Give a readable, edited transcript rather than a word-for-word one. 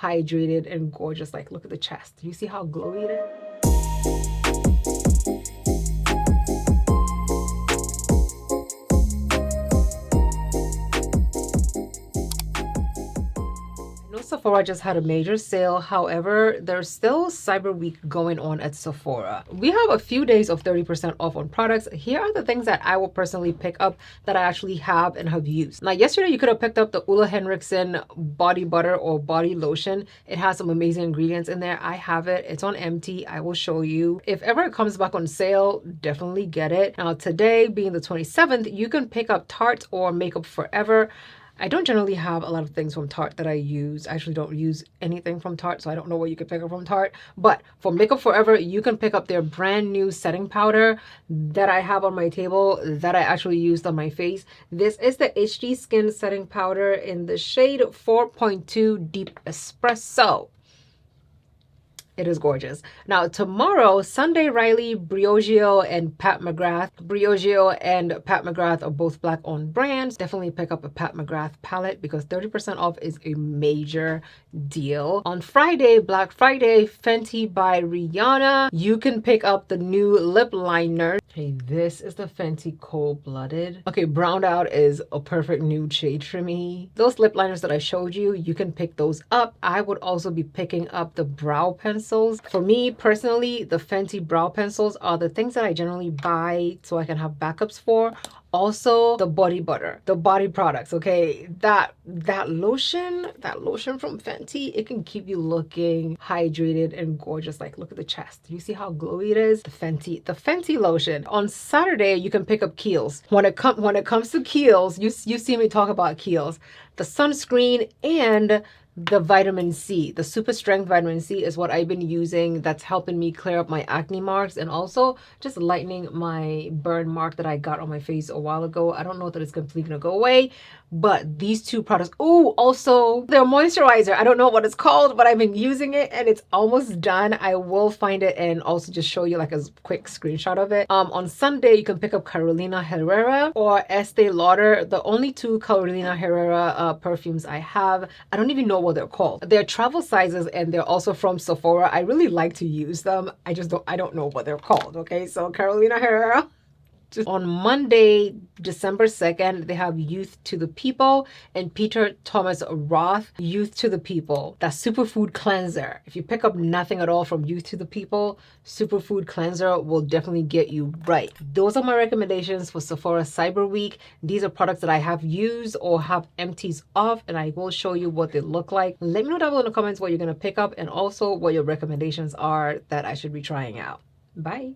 hydrated and gorgeous. Like, look at the chest. Do you see how glowy it is? Sephora just had a major sale. However, there's still Cyber Week going on at Sephora. We have a few days of 30% off on products. Here are the things that I will personally pick up that I actually have and have used. Now, yesterday you could have picked up the Ulla Henriksen body butter or body lotion. It has some amazing ingredients in there. I have it. It's on empty. I will show you. If ever it comes back on sale, definitely get it. Now, today being the 27th, you can pick up Tarte or Makeup Forever. I don't generally have a lot of things from Tarte that I use. I actually don't use anything from Tarte, so I don't know what you can pick up from Tarte. But for Makeup Forever, you can pick up their brand new setting powder that I have on my table that I actually used on my face. This is the HD Skin Setting Powder in the shade 4.2 Deep Espresso. It is gorgeous. Now, tomorrow, Sunday Riley, Briogeo, and Pat McGrath. Briogeo and Pat McGrath are both Black-owned brands. Definitely pick up a Pat McGrath palette because 30% off is a major deal. On Friday, Black Friday, Fenty by Rihanna. You can pick up the new lip liner. Okay, this is the Fenty Cold Blooded. Okay, browned out is a perfect nude shade for me. Those lip liners that I showed you, you can pick those up. I would also be picking up the brow pencils. For me personally, the Fenty brow pencils are the things that I generally buy so I can have backups for. Also, the body butter, the body products, okay? That lotion from Fenty, it can keep you looking hydrated and gorgeous. Like, look at the chest. Do you see how glowy it is? The Fenty lotion. On Saturday, you can pick up Kiehl's. When it comes to Kiehl's, you see me talk about Kiehl's. The sunscreen and the vitamin C, the super strength vitamin C is what I've been using. That's helping me clear up my acne marks and also just lightening my burn mark that I got on my face a while ago. I don't know that it's completely gonna go away, but these two products, oh, also their moisturizer, I don't know what it's called, but I've been using it and it's almost done. I will find it and also just show you like a quick screenshot of it. On Sunday, you can pick up Carolina Herrera or Estee Lauder, the only two Carolina Herrera perfumes I have. I don't even know what they're called. They're travel sizes and they're also from Sephora. I really like to use them. I don't know what they're called. Okay, so Carolina Herrera. On Monday, December 2nd, they have Youth to the People and Peter Thomas Roth, Youth to the People. That superfood cleanser. If you pick up nothing at all from Youth to the People, superfood cleanser will definitely get you right. Those are my recommendations for Sephora Cyber Week. These are products that I have used or have empties of, and I will show you what they look like. Let me know down below in the comments what you're going to pick up and also what your recommendations are that I should be trying out. Bye.